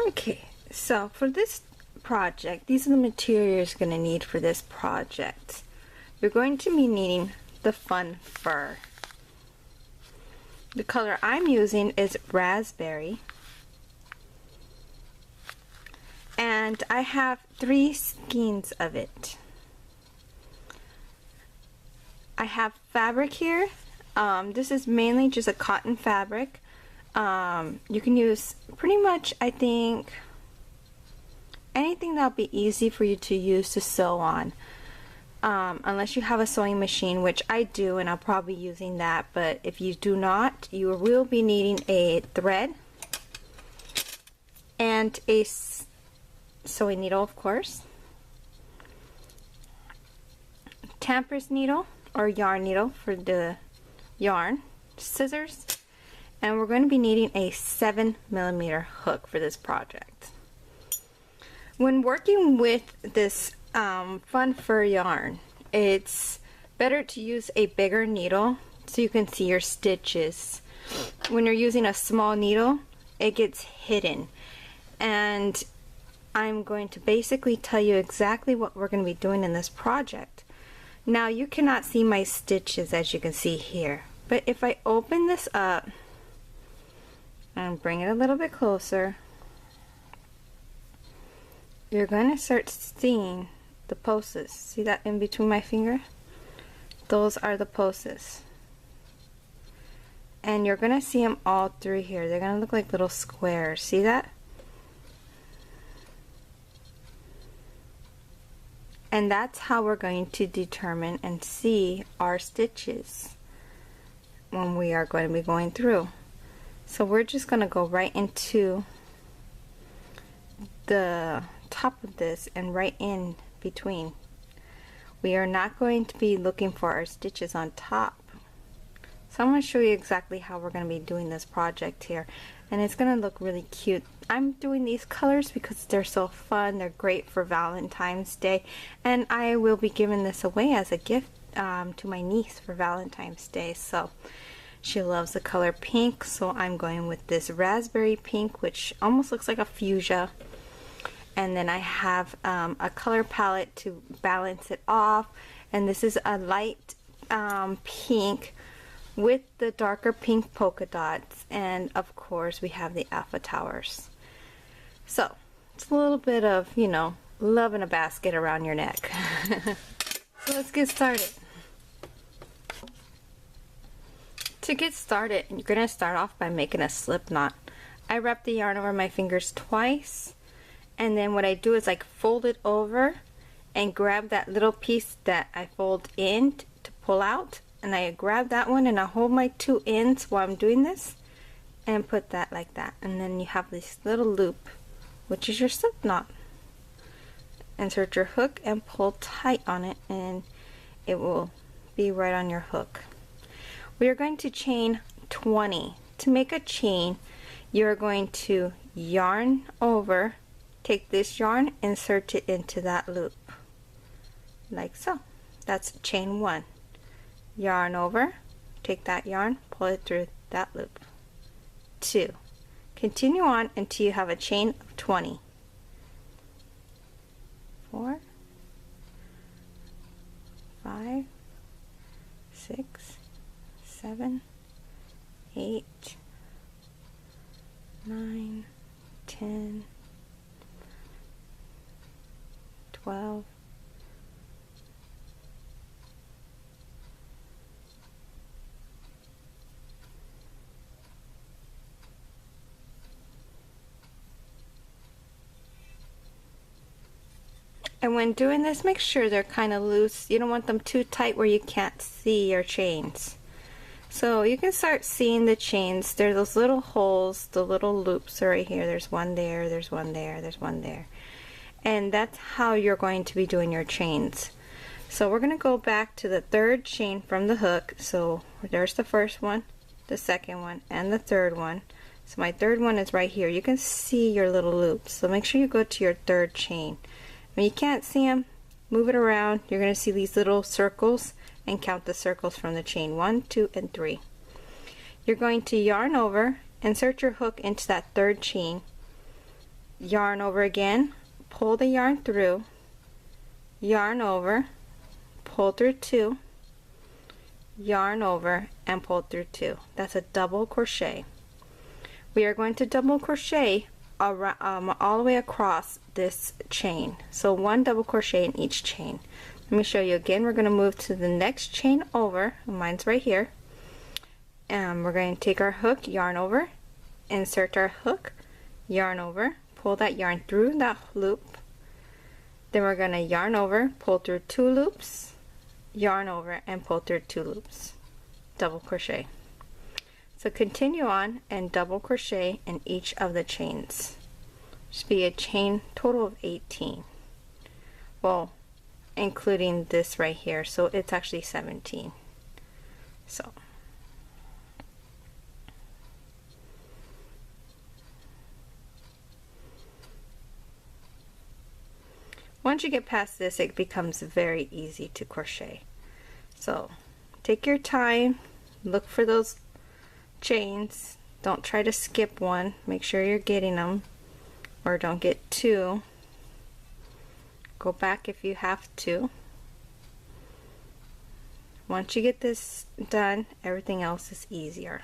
Okay, so for this project, these are the materials you're going to need for this project. You're going to be needing the fun fur. The color I'm using is raspberry. And I have 3 skeins of it. I have fabric here. This is mainly just a cotton fabric. You can use pretty much, I think, anything that'll be easy for you to use to sew on. Unless you have a sewing machine, which I do, and I'll probably be using that. But if you do not, you will be needing a thread and a sewing needle, of course, Tempest needle or yarn needle for the yarn, scissors, and we're going to be needing a 7mm hook for this project. When working with this fun fur yarn, it's better to use a bigger needle so you can see your stitches. When you're using a small needle, it gets hidden, and I'm going to basically tell you exactly what we're going to be doing in this project. Now you cannot see my stitches as you can see here, but if I open this up and bring it a little bit closer, you're going to start seeing the pulses. See that in between my finger? Those are the pulses. And you're going to see them all through here. They're going to look like little squares. See that? And that's how we're going to determine and see our stitches when we are going to be going through. So we're just going to go right into the top of this and right in between. We are not going to be looking for our stitches on top. So I'm going to show you exactly how we're going to be doing this project here, and it's going to look really cute. I'm doing these colors because they're so fun. They're great for Valentine's Day, and I will be giving this away as a gift to my niece for Valentine's Day. So she loves the color pink, so I'm going with this raspberry pink, which almost looks like a fuchsia. And then I have a color palette to balance it off, and this is a light pink with the darker pink polka dots, and of course we have the alpha towers. So it's a little bit of, you know, love in a basket around your neck. So let's get started. To get started, you're going to start off by making a slip knot. I wrap the yarn over my fingers twice, and then what I do is I fold it over and grab that little piece that I fold in to pull out, and I grab that one and I hold my 2 ends while I'm doing this and put that like that, and then you have this little loop, which is your slip knot. Insert your hook and pull tight on it, and it will be right on your hook. We are going to chain 20. To make a chain, you're going to yarn over, take this yarn, insert it into that loop like so. That's chain 1. Yarn over, take that yarn, pull it through that loop. 2. Continue on until you have a chain of 20. 4, 5, 6, 7, 8, 9, 10, 12, 'And when doing this, make sure they're kind of loose. You don't want them too tight where you can't see your chains. So you can start seeing the chains. There's those little holes, the little loops are right here. There's one there, there's one there, there's one there. And that's how you're going to be doing your chains. So we're going to go back to the 3rd chain from the hook. So there's the first one, the second one, and the 3rd one. So my 3rd one is right here. You can see your little loops. So make sure you go to your 3rd chain. When you can't see them, move it around. You're going to see these little circles, and count the circles from the chain 1, 2, and 3. You're going to yarn over, insert your hook into that 3rd chain, yarn over again, pull the yarn through, yarn over, pull through 2, yarn over, and pull through 2. That's a double crochet. We are going to double crochet around, all the way across this chain. So 1 double crochet in each chain. Let me show you again. We're going to move to the next chain over. Mine's right here. And we're going to take our hook, yarn over, insert our hook, yarn over, pull that yarn through that loop. Then we're going to yarn over, pull through 2 loops, yarn over, and pull through 2 loops. Double crochet. So continue on and double crochet in each of the chains. Should be a chain total of 18. Well, including this right here, so it's actually 17. So once you get past this, it becomes very easy to crochet. So take your time, look for those chains, don't try to skip one, make sure you're getting them, or don't get 2. Go back if you have to. Once you get this done, everything else is easier.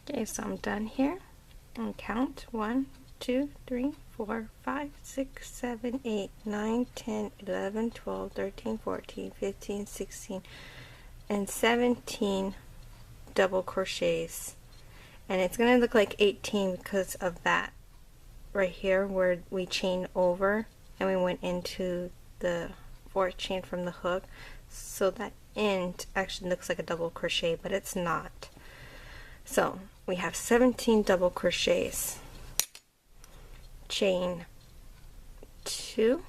Okay, so I'm done here. And count 1, 2, 3, 4, 5, 6, 7, 8, 9, 10, 11, 12, 13, 14, 15, 16, and 17 double crochets. And it's going to look like 18 because of that right here where we chained over and we went into the 4th chain from the hook. So that end actually looks like a double crochet, but it's not. So we have 17 double crochets. Chain 2,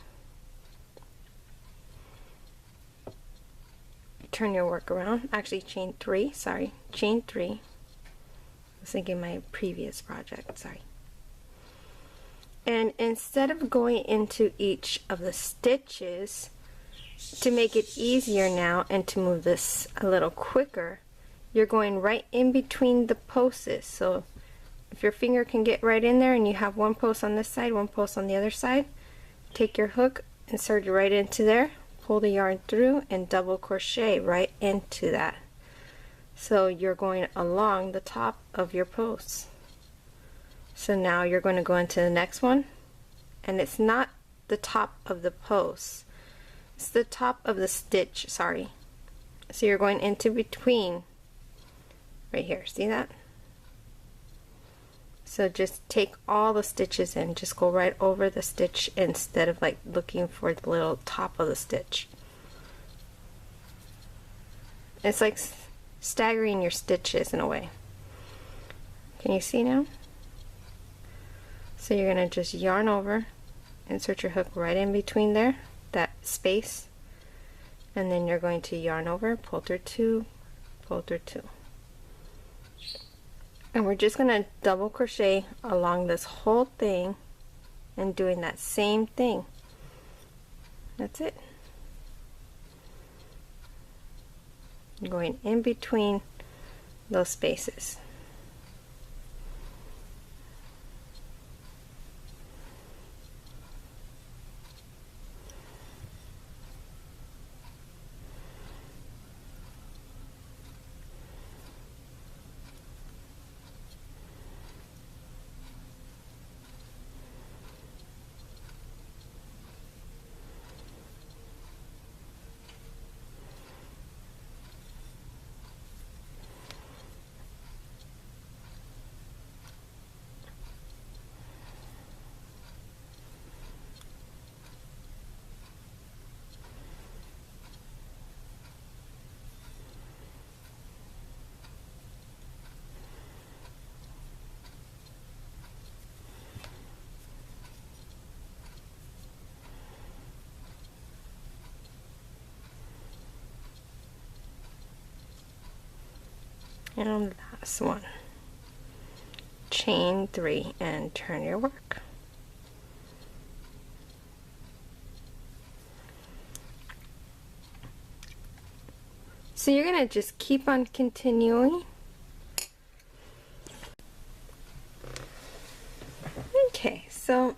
turn your work around, actually chain 3, sorry, chain 3. I was thinking my previous project, sorry. And instead of going into each of the stitches, to make it easier now and to move this a little quicker, you're going right in between the posts. So if your finger can get right in there and you have one post on this side, one post on the other side, take your hook, insert it right into there, pull the yarn through, and double crochet right into that. So you're going along the top of your posts. So now you're going to go into the next one, and it's not the top of the post, it's the top of the stitch, sorry. So you're going into between right here, see that? So just take all the stitches in, just go right over the stitch instead of like looking for the little top of the stitch. It's like staggering your stitches in a way. Can you see now? So you're going to just yarn over, insert your hook right in between there, that space, and then you're going to yarn over, pull through 2, pull through 2. And we're just going to double crochet along this whole thing and doing that same thing. That's it. Going in between those spaces. And last one, chain 3 and turn your work. So you're gonna just keep on continuing. Okay, so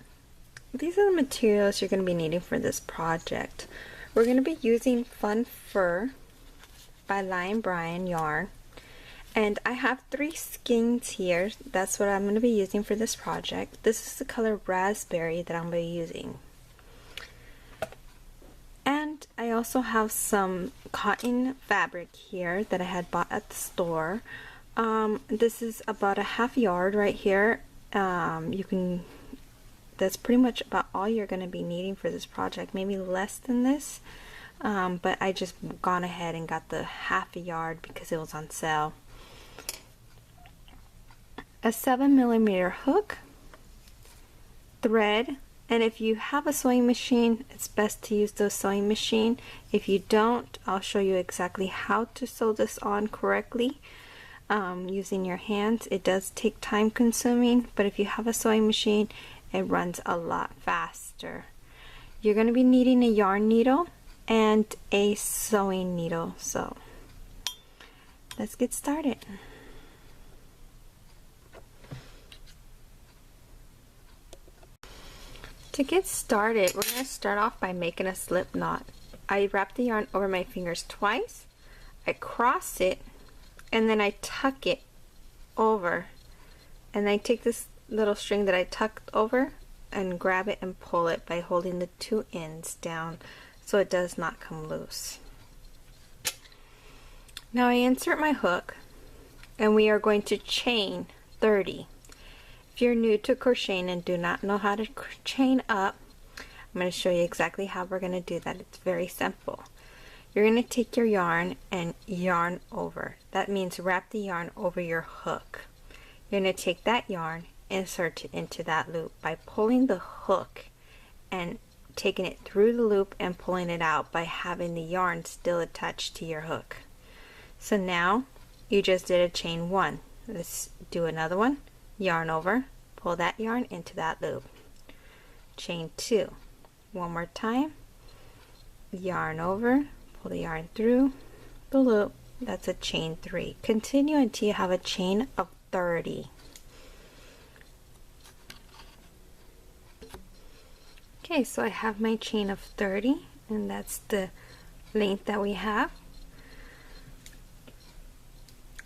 these are the materials you're gonna be needing for this project. We're gonna be using Fun Fur by Lion Brian yarn. And I have 3 skeins here. That's what I'm going to be using for this project. This is the color Raspberry that I'm going to be using. And I also have some cotton fabric here that I had bought at the store. This is about a half yard right here. That's pretty much about all you're going to be needing for this project. Maybe less than this. But I just gone ahead and got the half a yard because it was on sale. A 7mm hook, thread, and if you have a sewing machine, it's best to use the sewing machine. If you don't, I'll show you exactly how to sew this on correctly using your hands. It does take time consuming, but if you have a sewing machine, it runs a lot faster. You're going to be needing a yarn needle and a sewing needle, so let's get started. To get started, we're going to start off by making a slip knot. I wrap the yarn over my fingers twice, I cross it, and then I tuck it over. And I take this little string that I tucked over and grab it and pull it by holding the 2 ends down so it does not come loose. Now I insert my hook and we are going to chain 30. If you're new to crocheting and do not know how to chain up, I'm going to show you exactly how we're going to do that. It's very simple. You're going to take your yarn and yarn over. That means wrap the yarn over your hook. You're going to take that yarn, insert it into that loop by pulling the hook and taking it through the loop and pulling it out by having the yarn still attached to your hook. So now you just did a chain 1. Let's do another one. Yarn over, pull that yarn into that loop. Chain 2. One more time. Yarn over, pull the yarn through the loop. That's a chain 3. Continue until you have a chain of 30. Okay, so I have my chain of 30, and that's the length that we have.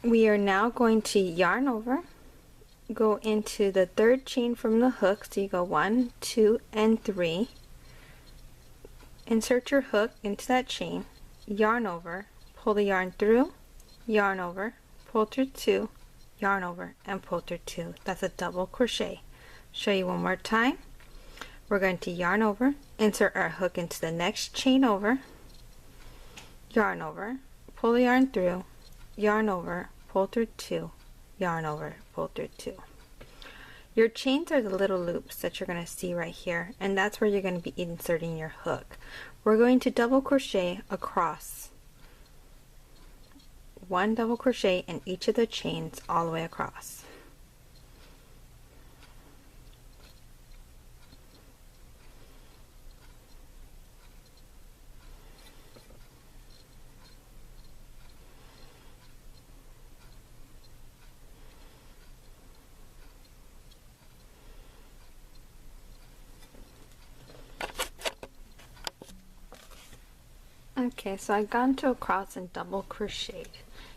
We are now going to yarn over, go into the 3rd chain from the hook, so you go 1, 2, and 3. Insert your hook into that chain, yarn over, pull the yarn through, yarn over, pull through 2, yarn over, and pull through 2. That's a double crochet. Show you one more time. We're going to yarn over, insert our hook into the next chain over, yarn over, pull the yarn through, yarn over, pull through 2, yarn over, pull through 2. Your chains are the little loops that you're going to see right here, and that's where you're going to be inserting your hook. We're going to double crochet across. One double crochet in each of the chains all the way across. Okay, so I got into across and double crocheted.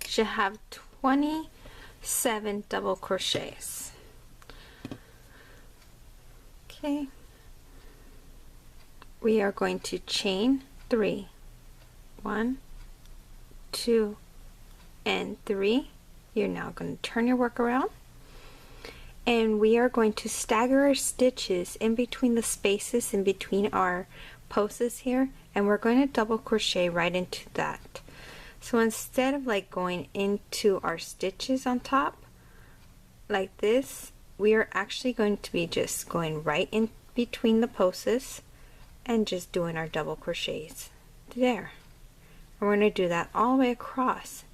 You should have 27 double crochets. Okay, we are going to chain 3. 1, 2, and 3. You're now going to turn your work around, and we are going to stagger our stitches in between the spaces in between our posts here, and we're going to double crochet right into that. So instead of like going into our stitches on top like this, we are actually going to be just going right in between the posts and just doing our double crochets there. And we're going to do that all the way across.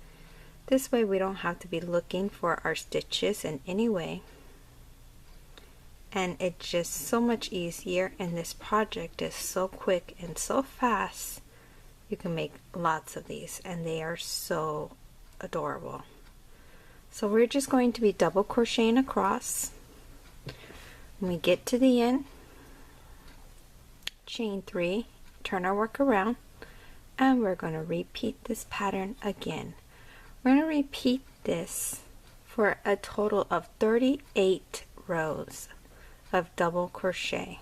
This way we don't have to be looking for our stitches in any way. And it's just so much easier, and this project is so quick and so fast. You can make lots of these, and they are so adorable. So we're just going to be double crocheting across. When we get to the end, chain 3, turn our work around, and we're going to repeat this pattern again. We're going to repeat this for a total of 38 rows of double crochet.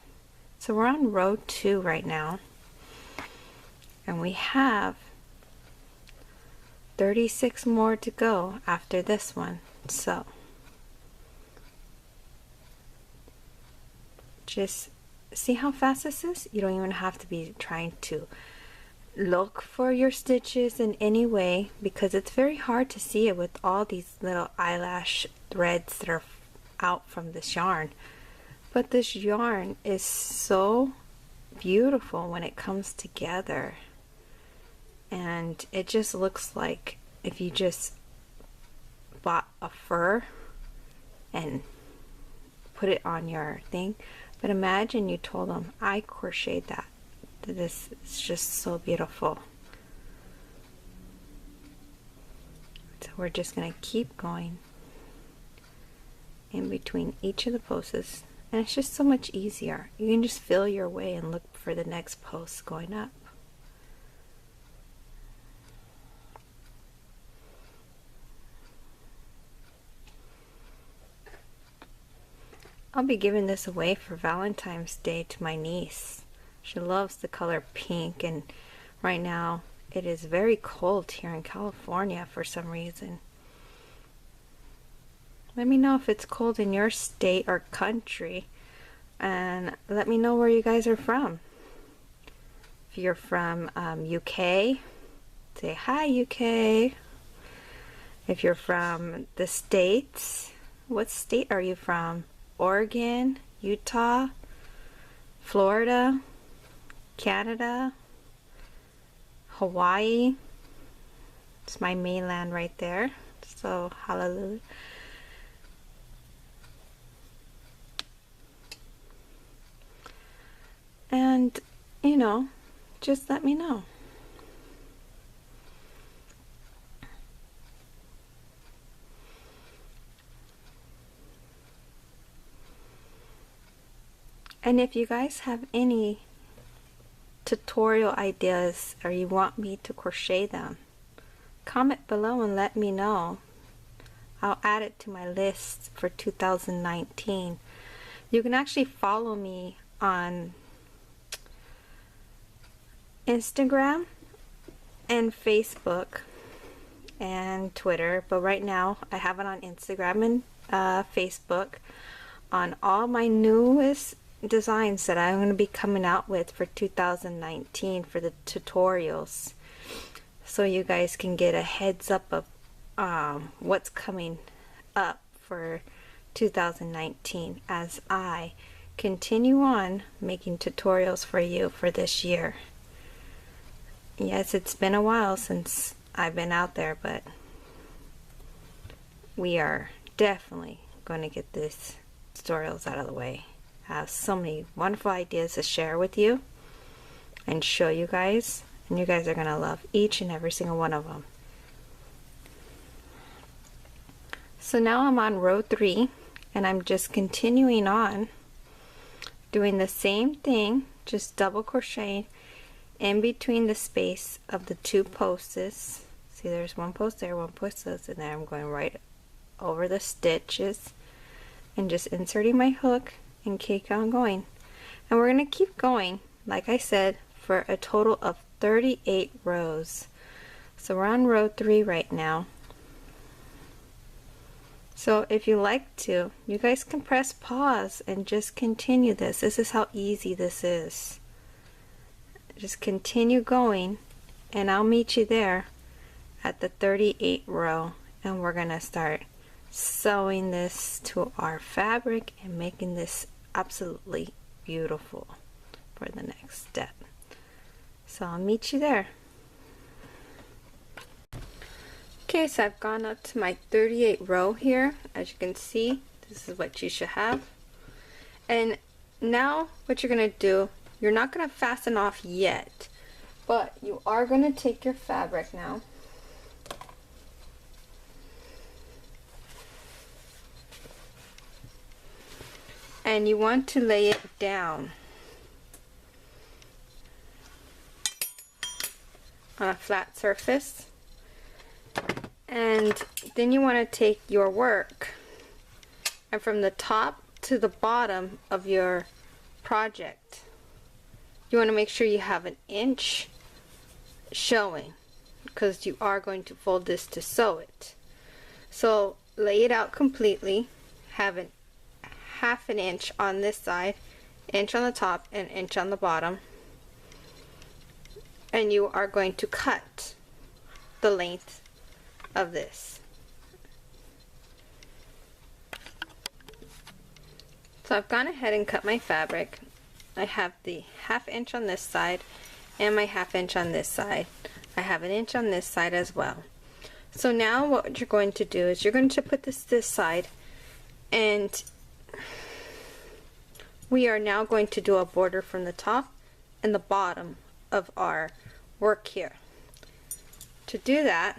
So we're on row 2 right now, and we have 36 more to go after this one. So just see how fast this is. You don't even have to be trying to look for your stitches in any way, because it's very hard to see it with all these little eyelash threads that are out from this yarn. But this yarn is so beautiful when it comes together, and it just looks like if you just bought a fur and put it on your thing. But imagine you told them, I crocheted that. This is just so beautiful. So we're just going to keep going in between each of the posts. And it's just so much easier. You can just feel your way and look for the next post going up. I'll be giving this away for Valentine's Day to my niece. She loves the color pink, and right now it is very cold here in California for some reason. Let me know if it's cold in your state or country, and let me know where you guys are from. If you're from UK, say hi UK. If you're from the States, what state are you from? Oregon, Utah, Florida, Canada, Hawaii. It's my mainland right there, so hallelujah. And, you know, just let me know. And if you guys have any tutorial ideas or you want me to crochet them, comment below and let me know. I'll add it to my list for 2019. You can actually follow me on Instagram and Facebook and Twitter, but right now I have it on Instagram and Facebook on all my newest designs that I'm going to be coming out with for 2019 for the tutorials, so you guys can get a heads up of what's coming up for 2019 as I continue on making tutorials for you for this year. Yes, it's been a while since I've been out there, but we are definitely going to get these tutorials out of the way. I have so many wonderful ideas to share with you and show you guys, and you guys are going to love each and every single one of them. So now I'm on row 3, and I'm just continuing on doing the same thing, just double crocheting in between the space of the 2 posts. See, there's one post there, one post there, and then I'm going right over the stitches and just inserting my hook and keep on going. And we're going to keep going, like I said, for a total of 38 rows. So we're on row 3 right now. So if you like to, you guys can press pause and just continue this. This is how easy this is. Just continue going, and I'll meet you there at the 38th row, and we're gonna start sewing this to our fabric and making this absolutely beautiful for the next step. So I'll meet you there. Okay, so I've gone up to my 38th row here. As you can see, this is what you should have. And now what you're going to do, you're not going to fasten off yet, but you are going to take your fabric now. And you want to lay it down on a flat surface. And then you want to take your work, and from the top to the bottom of your project, you want to make sure you have an inch showing, because you are going to fold this to sew it. So lay it out completely, have an half an inch on this side, inch on the top, and inch on the bottom, and you are going to cut the length of this. So I've gone ahead and cut my fabric. I have the half inch on this side and my half inch on this side. I have an inch on this side as well. So now what you're going to do is you're going to put this side, and we are now going to do a border from the top and the bottom of our work here. To do that,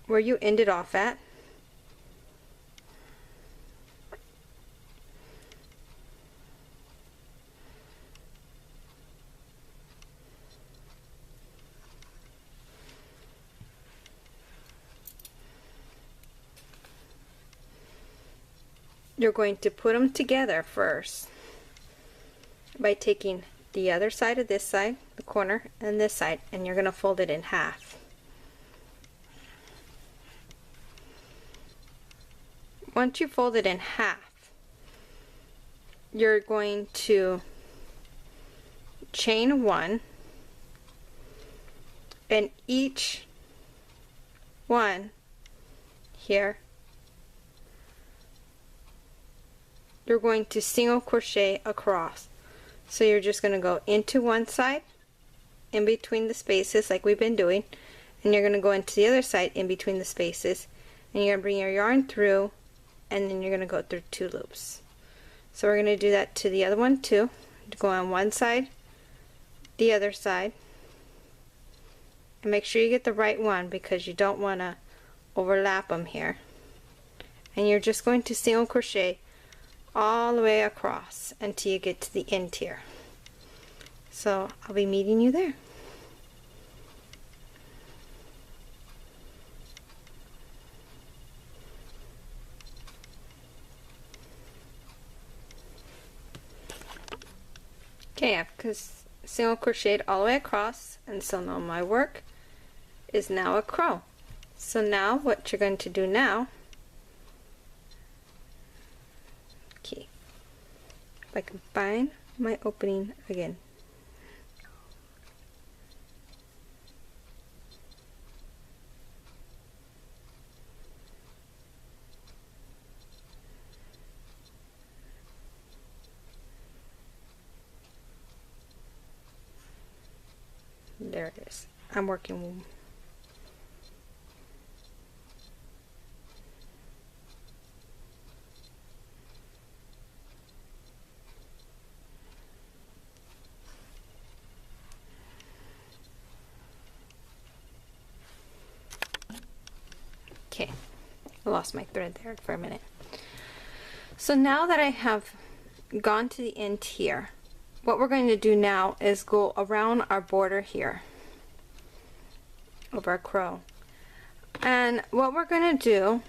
where you ended off at, you're going to put them together first by taking the other side of this side, the corner, and this side, and you're going to fold it in half. Once you fold it in half, you're going to chain 1, and each one here, you're going to single crochet across. So you're just going to go into one side, in between the spaces like we've been doing, and you're going to go into the other side in between the spaces, and you're going to bring your yarn through, and then you're going to go through 2 loops. So we're going to do that to the other one too. Go on one side, the other side, and make sure you get the right one, because you don't want to overlap them here. And you're just going to single crochet all the way across until you get to the end here. So I'll be meeting you there. Okay, I've single crocheted all the way across, and so now my work is now a crow. So now what you're going to do now, okay, if I can find my opening again. There it is. I'm working. Okay, I lost my thread there for a minute. So now that I have gone to the end here, what we're going to do now is go around our border here of our crow. And what we're going to do,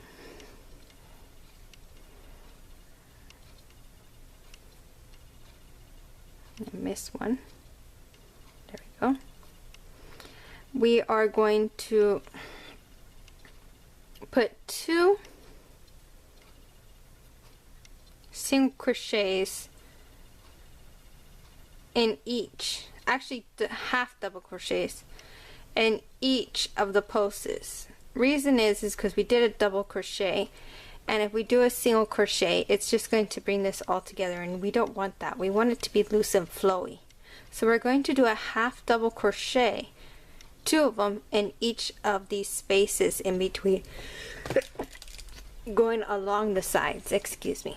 I missed one. There we go. We are going to put 2 single crochets in each, actually half double crochets in each of the posts. Reason is because we did a double crochet, and if we do a single crochet, it's just going to bring this all together, and we don't want that. We want it to be loose and flowy. So we're going to do a half double crochet, 2 of them in each of these spaces in between, going along the sides, excuse me.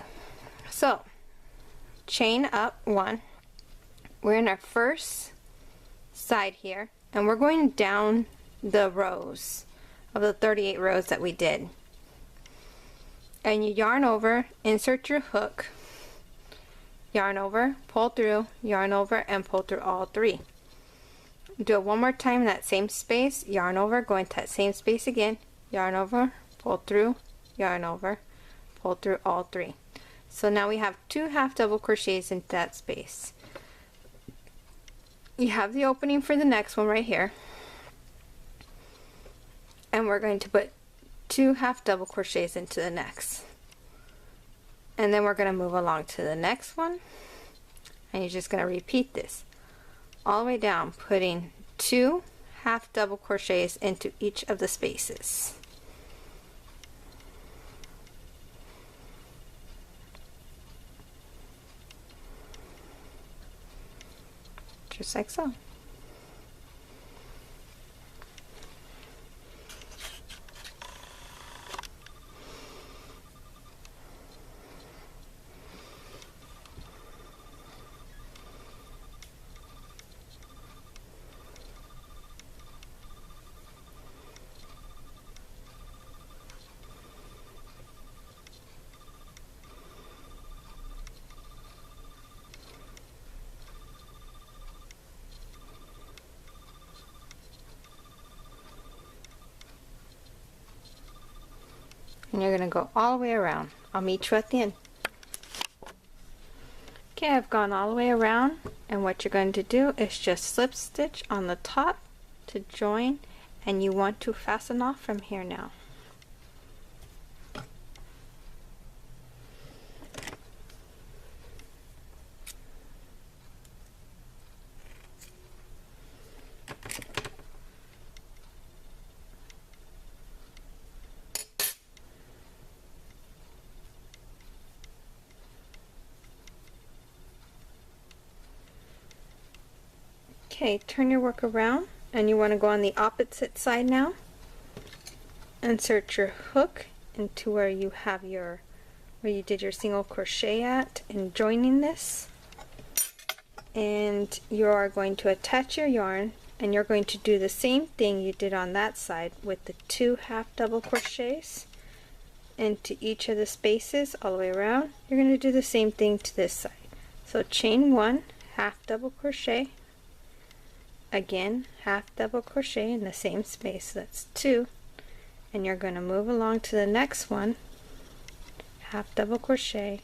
So chain up 1. We're in our first side here, and we're going down the rows of the 38 rows that we did. And you yarn over, insert your hook, yarn over, pull through, yarn over, and pull through all 3. Do it one more time in that same space, yarn over, go into that same space again, yarn over, pull through, yarn over, pull through all 3. So now we have 2 half double crochets into that space. You have the opening for the next one right here, and we're going to put 2 half double crochets into the next, and then we're going to move along to the next one, and you're just going to repeat this all the way down, putting 2 half double crochets into each of the spaces. Just like so. And you're going to go all the way around. I'll meet you at the end. Okay, I've gone all the way around, and what you're going to do is just slip stitch on the top to join, and you want to fasten off from here now. Okay, turn your work around, and you want to go on the opposite side now. Insert your hook into where you have where you did your single crochet at, and joining this. And you are going to attach your yarn, and you're going to do the same thing you did on that side with the 2 half double crochets into each of the spaces all the way around. You're going to do the same thing to this side. So chain 1, half double crochet, again half double crochet in the same space, that's 2, and you're going to move along to the next one, half double crochet,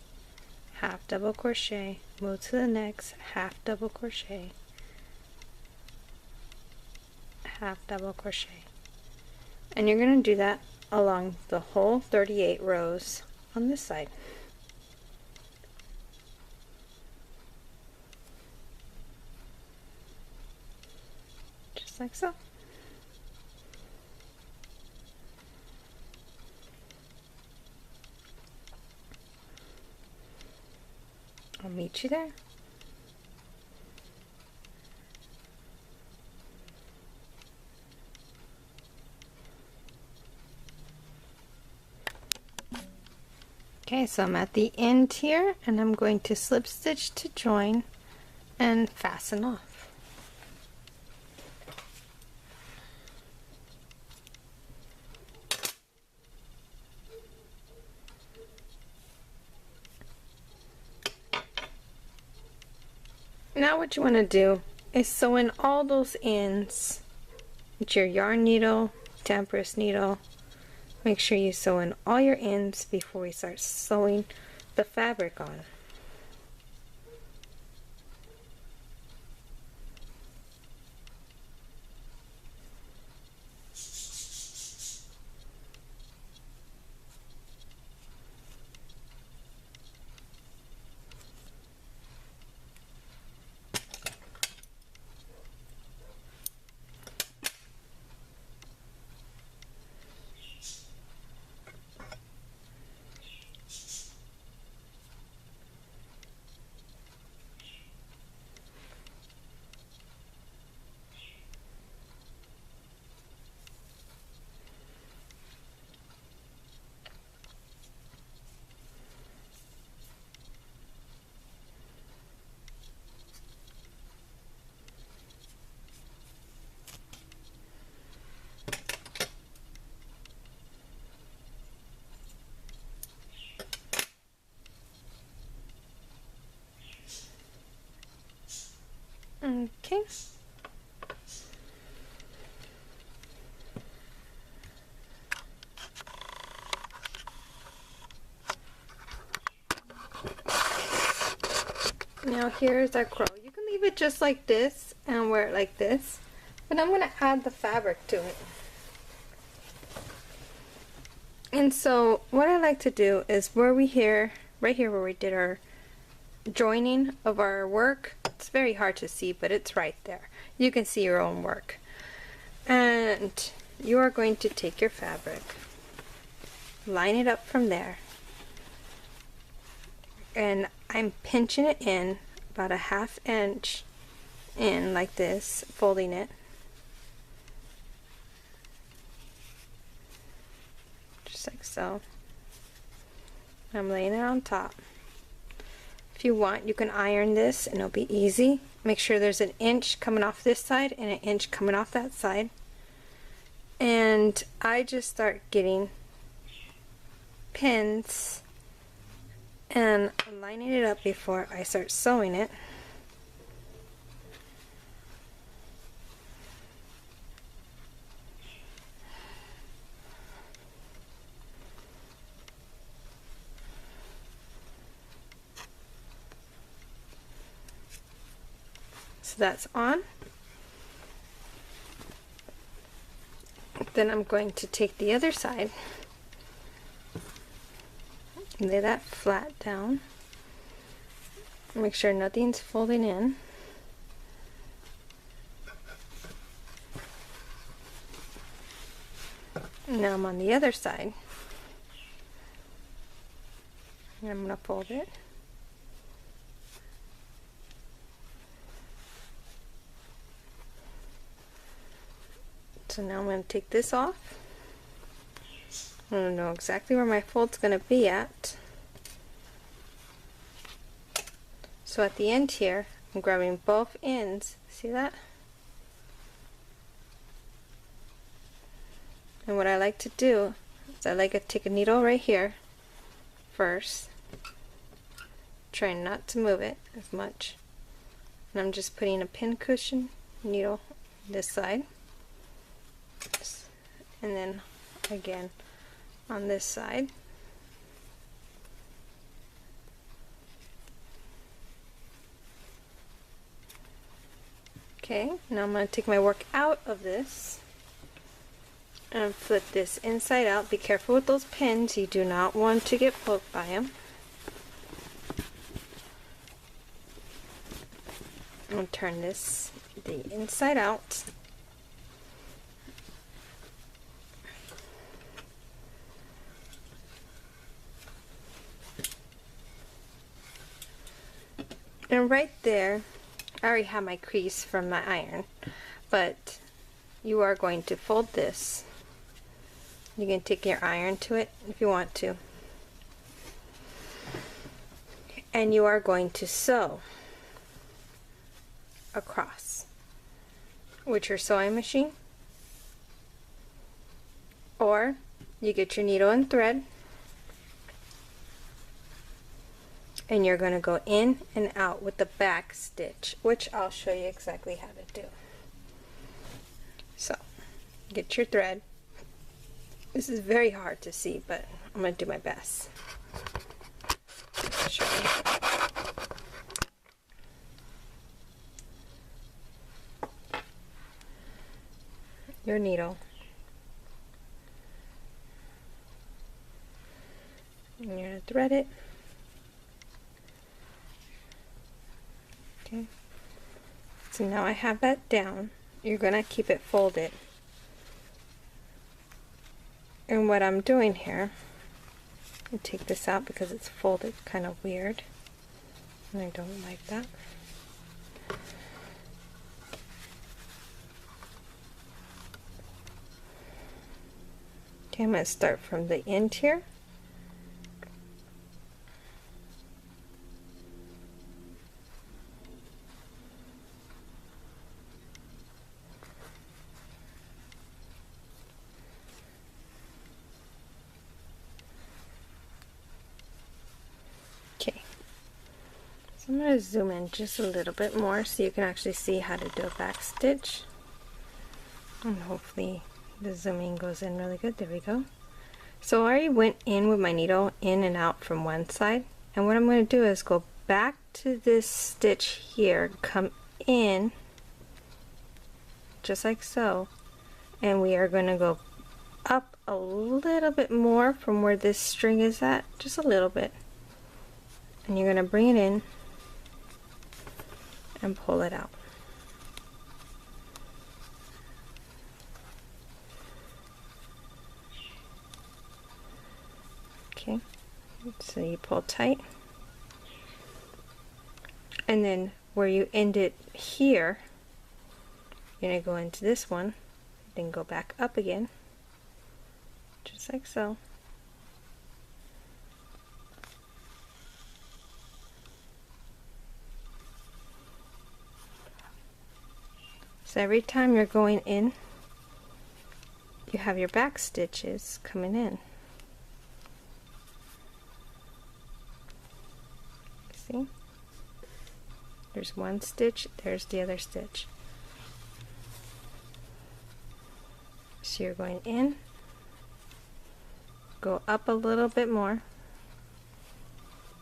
half double crochet, move to the next, half double crochet, half double crochet, and you're going to do that along the whole 38 rows on this side. Just like so. I'll meet you there. Okay, so I'm at the end here, and I'm going to slip stitch to join and fasten off. Now what you want to do is sew in all those ends with your yarn needle, temptress needle. Make sure you sew in all your ends before we start sewing the fabric on. Okay. Now here's our crow. You can leave it just like this and wear it like this, but I'm going to add the fabric to it. And so what I like to do is right here where we did our joining of our work, it's very hard to see, but it's right there. You can see your own work. And you are going to take your fabric, line it up from there, and I'm pinching it in about a 1/2 inch in like this, folding it. Just like so. I'm laying it on top. If you want, you can iron this and it'll be easy. Make sure there's an inch coming off this side and an inch coming off that side. And I just start getting pins and I'm lining it up before I start sewing it. So that's on. Then I'm going to take the other side, lay that flat down, make sure nothing's folding in. Now I'm on the other side, and I'm going to fold it. So now I'm going to take this off. I don't know exactly where my fold's going to be at. So at the end here, I'm grabbing both ends. See that? And what I like to do is I like to take a needle right here first, trying not to move it as much. And I'm just putting a pin cushion needle this side. And then again on this side. Okay, now I'm going to take my work out of this and flip this inside out. Be careful with those pins, you do not want to get poked by them. I'll turn this the inside out. And right there, I already have my crease from my iron, but you are going to fold this. You can take your iron to it if you want to. and you are going to sew across with your sewing machine, or you get your needle and thread and you're going to go in and out with the back stitch, which I'll show you exactly how to do. So get your thread. This is very hard to see, but I'm going to do my best. Show you. Your needle, and you're going to thread it. Okay, so now I have that down. You're going to keep it folded, and what I'm doing here, I'll take this out because it's folded kind of weird and I don't like that. Okay, I'm going to start from the end here. Okay, so I'm going to zoom in just a little bit more so you can actually see how to do a back stitch, and hopefully the zooming goes in really good. There we go. So I already went in with my needle in and out from one side, and what I'm going to do is go back to this stitch here, come in just like so, and we are going to go up a little bit more from where this string is at, just a little bit, and you're going to bring it in and pull it out. Okay, so you pull tight, and then where you end it here, you're going to go into this one, then go back up again, just like so. So every time you're going in, you have your back stitches coming in. See? There's one stitch, there's the other stitch. So you're going in, go up a little bit more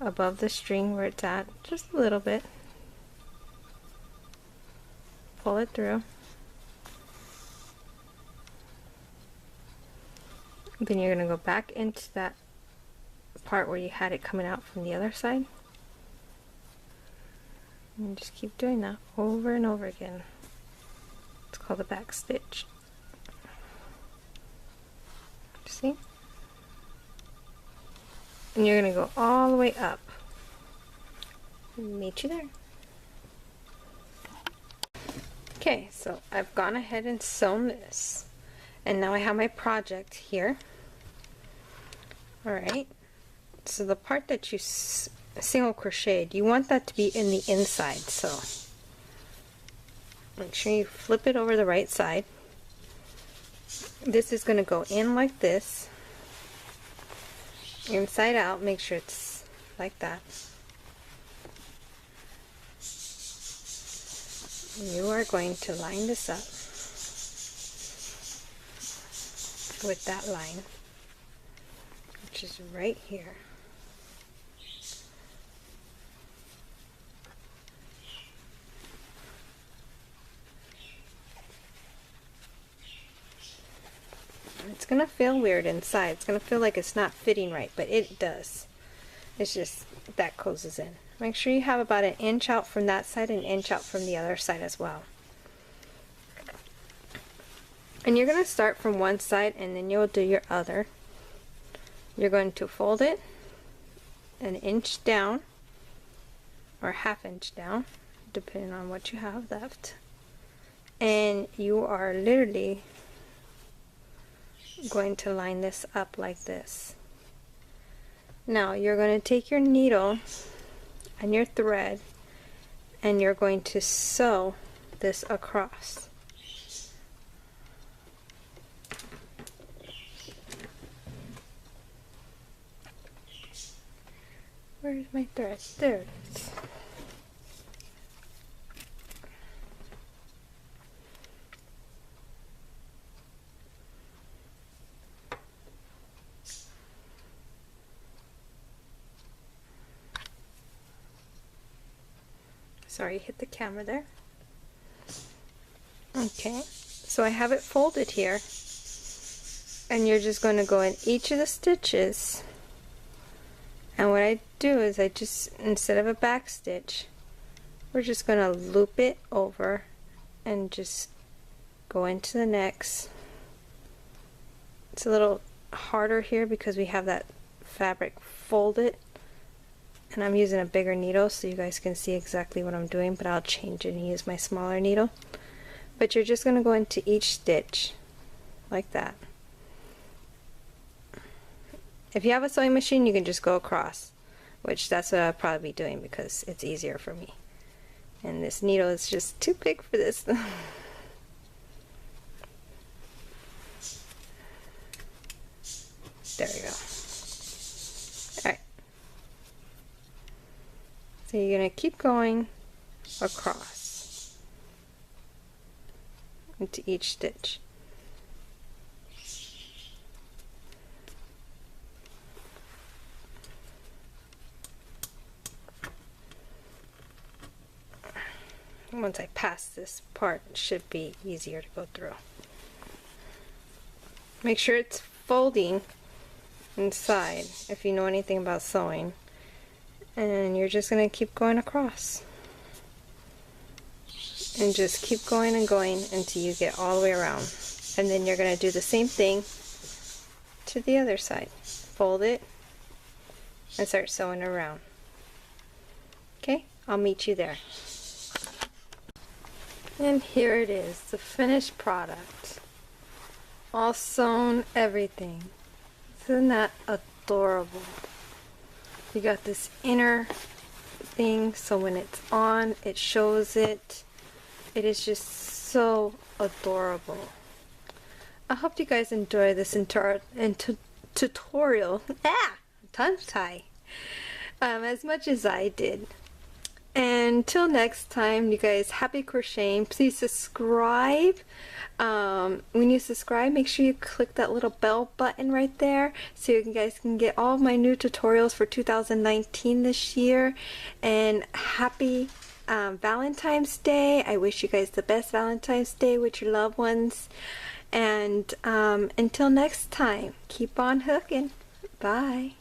above the string where it's at, just a little bit. Pull it through. Then you're going to go back into that part where you had it coming out from the other side. And just keep doing that over and over again. It's called a back stitch. See? And you're going to go all the way up. Meet you there. Okay, so I've gone ahead and sewn this, and now I have my project here. Alright, so the part that you single crocheted, you want that to be in the inside, so make sure you flip it over the right side. This is going to go in like this, inside out. Make sure it's like that. You are going to line this up with that line, which is right here. It's going to feel weird inside. It's going to feel like it's not fitting right, but it does. It's just that closes in. Make sure you have about an inch out from that side and an inch out from the other side as well. And you're going to start from one side and then you'll do your other. You're going to fold it an inch down or half inch down, depending on what you have left. And you are literally going to line this up like this. Now you're going to take your needle on your thread, and you're going to sew this across. Where's my thread? There it is. Sorry, hit the camera there. Okay, so I have it folded here, and you're just going to go in each of the stitches, and what I do is I just, instead of a back stitch, we're just going to loop it over and just go into the next. It's a little harder here because we have that fabric folded, and I'm using a bigger needle so you guys can see exactly what I'm doing, but I'll change it and use my smaller needle. But you're just going to go into each stitch like that. If you have a sewing machine, you can just go across, which that's what I'll probably be doing because it's easier for me. And this needle is just too big for this. There we go. Alright. So you're going to keep going across into each stitch. Once I pass this part, it should be easier to go through. Make sure it's folding inside if you know anything about sewing, and you're just going to keep going across and just keep going and going until you get all the way around, and then you're going to do the same thing to the other side. Fold it and start sewing around. Okay, I'll meet you there. And here it is, the finished product. All sewn, everything. Isn't that adorable? You got this inner thing, so when it's on, it shows it. It is just so adorable. I hope you guys enjoy this tutorial. Tongue tie. As much as I did. Until next time, you guys, happy crocheting. Please subscribe. When you subscribe, make sure you click that little bell button right there so you guys can get all of my new tutorials for 2019 this year. And happy Valentine's Day. I wish you guys the best Valentine's Day with your loved ones. And until next time, keep on hooking. Bye.